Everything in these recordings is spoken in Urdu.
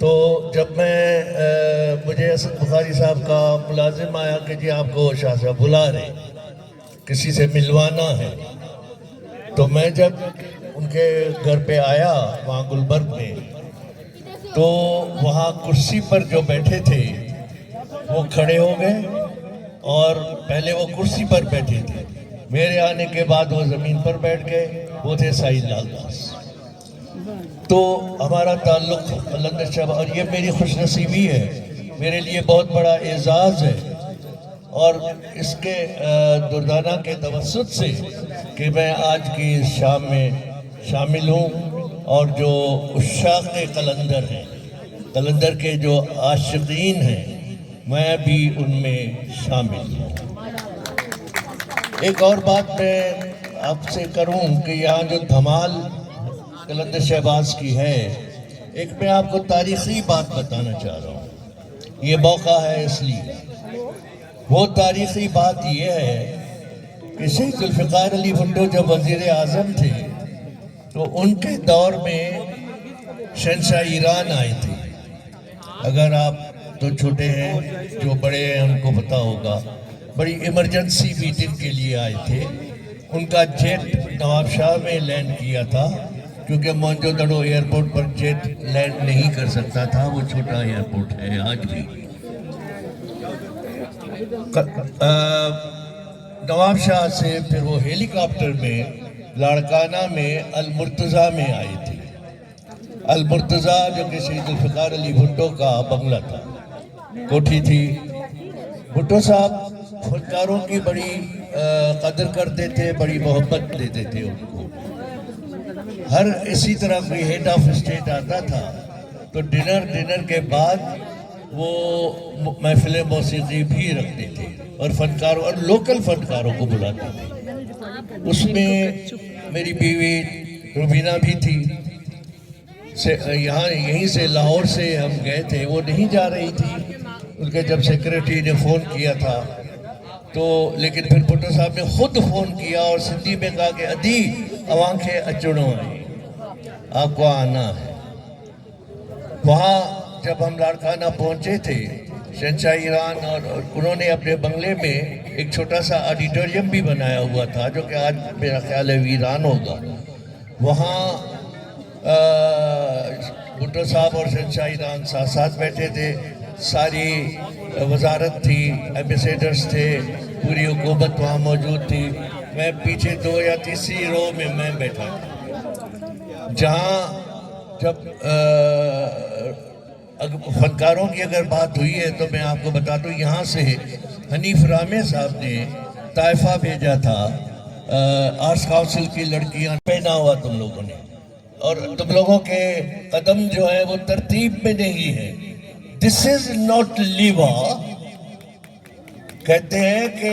تو جب میں مجھے اسد بخاری صاحب کا ملازم آیا کہ جی آپ کو شاہ صاحب بلا رہے کسی سے ملوانا ہے، تو میں جب ان کے گھر پہ آیا وہاں گلبرگ میں، تو وہاں کرسی پر جو بیٹھے تھے وہ کھڑے ہو گئے، اور پہلے وہ کرسی پر بیٹھے تھے، میرے آنے کے بعد وہ زمین پر بیٹھ گئے، وہ تھے سعید لال داس۔ تو ہمارا تعلق قلندر صاحب، اور یہ میری خوش نصیبی ہے، میرے لیے بہت بڑا اعزاز ہے، اور اس کے دردانہ کے توسط سے کہ میں آج کی شام میں شامل ہوں، اور جو عشاق قلندر ہیں، قلندر کے جو عاشقین ہیں، میں بھی ان میں شامل ہوں۔ ایک اور بات میں آپ سے کروں کہ یہاں جو دھمال قلندر شہباز کی ہے، ایک میں آپ کو تاریخی بات بتانا چاہ رہا ہوں، یہ موقع ہے اس لیے۔ وہ تاریخی بات یہ ہے کہ شیخ ذوالفقار علی بھٹو جب وزیر اعظم تھے تو ان کے دور میں شہنشاہ ایران آئے تھے۔ اگر آپ تو چھوٹے ہیں، جو بڑے ہیں ان کو پتہ ہوگا، بڑی ایمرجنسی میٹنگ کے لیے آئے تھے۔ ان کا جیٹ نواب شاہ میں لینڈ کیا تھا، کیونکہ موہنجو دڑو ایئرپورٹ پر جیٹ لینڈ نہیں کر سکتا تھا، وہ چھوٹا ایئرپورٹ ہے آج بھی۔ نواب شاہ سے پھر وہ ہیلی کاپٹر میں لاڑکانہ میں المرتضیٰ میں آئے تھے۔ المرتضیٰ جو کہ شہید ذوالفقار علی بھٹو کا بنگلہ تھا، کوٹھی تھی۔ بھٹو صاحب فنکاروں کی بڑی قدر کرتے تھے، بڑی محبت دیتے تھے ان کو۔ ہر اسی طرح کوئی ہیڈ آف اسٹیٹ آتا تھا تو ڈنر کے بعد وہ محفل موسیقی بھی رکھتے تھے، اور فنکاروں اور لوکل فنکاروں کو بلاتے تھے۔ اس میں میری بیوی روبینہ بھی تھی۔ یہیں سے لاہور سے ہم گئے تھے، وہ نہیں جا رہی تھی، ان کے جب سیکریٹری نے فون کیا تھا تو، لیکن پھر بھٹو صاحب نے خود فون کیا اور سندھی میں کہا کہ ادھی اوان کے اچڑوں ہے، آپ کو آنا ہے۔ وہاں جب ہم لاڑکانہ پہنچے تھے، شہنشاہ ایران اور انہوں نے اپنے بنگلے میں ایک چھوٹا سا آڈیٹوریم بھی بنایا ہوا تھا، جو کہ آج میرا خیال ہے ویران ہوگا۔ وہاں بھٹو صاحب اور شہنشاہ ایران ساتھ ساتھ بیٹھے تھے، ساری وزارت تھی، ایمبیسیڈرز تھے، پوری حکومت وہاں موجود تھی۔ میں پیچھے 2 یا 3 رو میں بیٹھا تھا، جہاں جب فنکاروں کی اگر بات ہوئی ہے تو میں آپ کو بتا دوں، یہاں سے حنیف رامے صاحب نے طائفہ بھیجا تھا، آرٹس کاؤنسل کی لڑکیاں پہنا ہوا تم لوگوں نے، اور تم لوگوں کے قدم جو ہے وہ ترتیب میں نہیں ہے۔ دس از ناٹ لیوا، کہتے ہیں کہ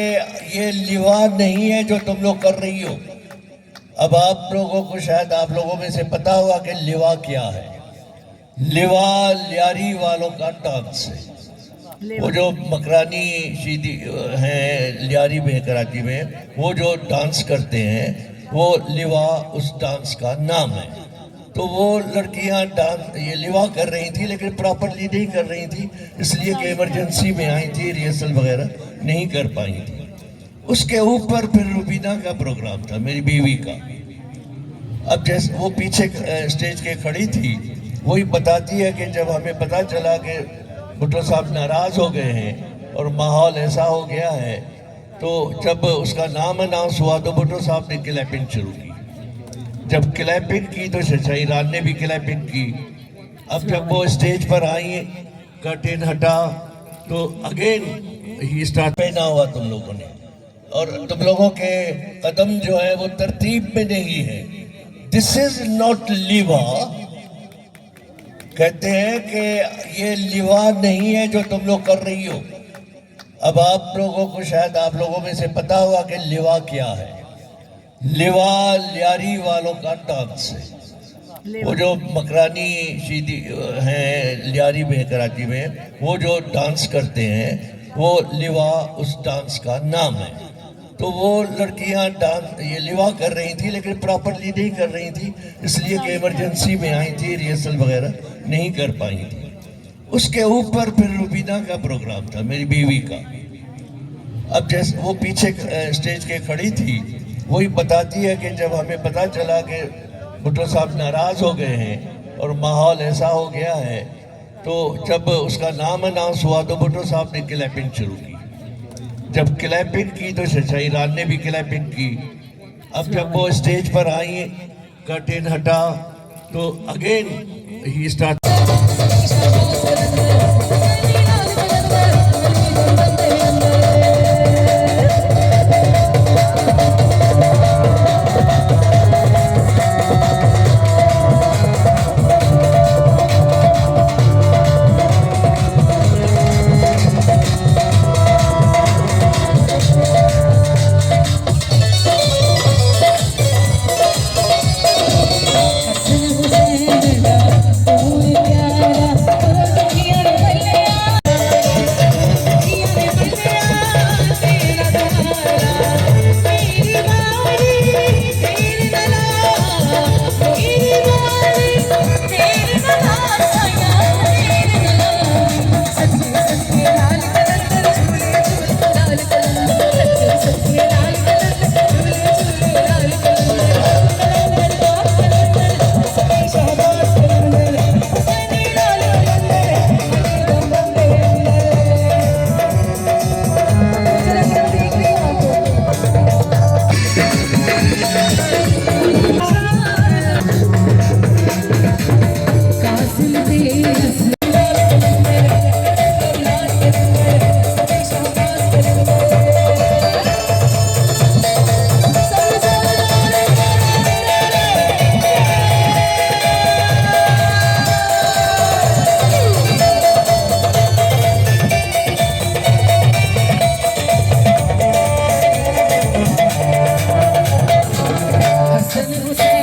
یہ لیوا نہیں ہے جو تم لوگ کر رہی ہو۔ اب آپ لوگوں کو شاید آپ لوگوں میں سے پتا ہوا کہ لیوا کیا ہے۔ لیوا لیاری والوں کا ڈانس ہے، وہ جو مکرانی شیدی ہیں لیاری میں کراچی میں، وہ جو ڈانس کرتے ہیں وہ لیوا اس ڈانس کا نام ہے۔ تو وہ لڑکیاں ڈانس یہ لیوا کر رہی تھی، لیکن پراپرلی نہیں کر رہی تھی، اس لیے کہ ایمرجنسی میں آئی تھی، ریہرسل وغیرہ نہیں کر پائی تھی۔ اس کے اوپر پھر روبینہ کا پروگرام تھا، میری بیوی کا۔ اب جیسے وہ پیچھے اسٹیج کے کھڑی تھی، وہی بتاتی ہے کہ جب ہمیں پتا چلا کہ بھٹو صاحب ناراض ہو گئے ہیں اور ماحول ایسا ہو گیا ہے، تو جب اس کا نام اناؤنس ہوا تو بھٹو صاحب نے کلیپنگ شروع کی۔ جب کلیپنگ کی تو شہنشاہ ایران نے بھی کلیپنگ کی۔ اب جب وہ اسٹیج پر آئی، کرٹن ہٹا تو اگین ہی اسٹارٹ پہنا ہوا تم لوگوں نے، اور تم لوگوں کے قدم جو ہے وہ ترتیب میں نہیں ہے۔ دس از ناٹ لیوا، کہتے ہیں کہ یہ لیوا نہیں ہے جو تم لوگ کر رہی ہو۔ اب آپ لوگوں کو شاید آپ لوگوں میں سے پتا ہوا کہ لیوا کیا ہے۔ لیوا لیاری والوں کا ڈانس ہے، وہ جو مکرانی شیدی ہیں لیاری میں کراچی میں، وہ جو ڈانس کرتے ہیں وہ لیوا اس ڈانس کا نام ہے۔ تو وہ لڑکیاں ڈانس یہ لیوا کر رہی تھی، لیکن پراپرلی نہیں کر رہی تھی، اس لیے کہ ایمرجنسی میں آئی تھی، ریہرسل وغیرہ نہیں کر پائی تھی۔ اس کے اوپر پھر روبینہ کا پروگرام تھا، میری بیوی کا. اب جیسے وہ پیچھے اسٹیج کے کھڑی تھی، وہی بتاتی ہے کہ جب ہمیں پتہ چلا کہ بھٹو صاحب ناراض ہو گئے ہیں اور ماحول ایسا ہو گیا ہے، تو جب اس کا نام اناؤنس ہوا تو بھٹو صاحب نے کلیپنگ شروع کی. جب کلیپنگ کی تو شاہ ایران نے بھی کلیپنگ کی. اب جب وہ اسٹیج پر آئیں، کرٹن ہٹا تو again he start. Hassan Hussain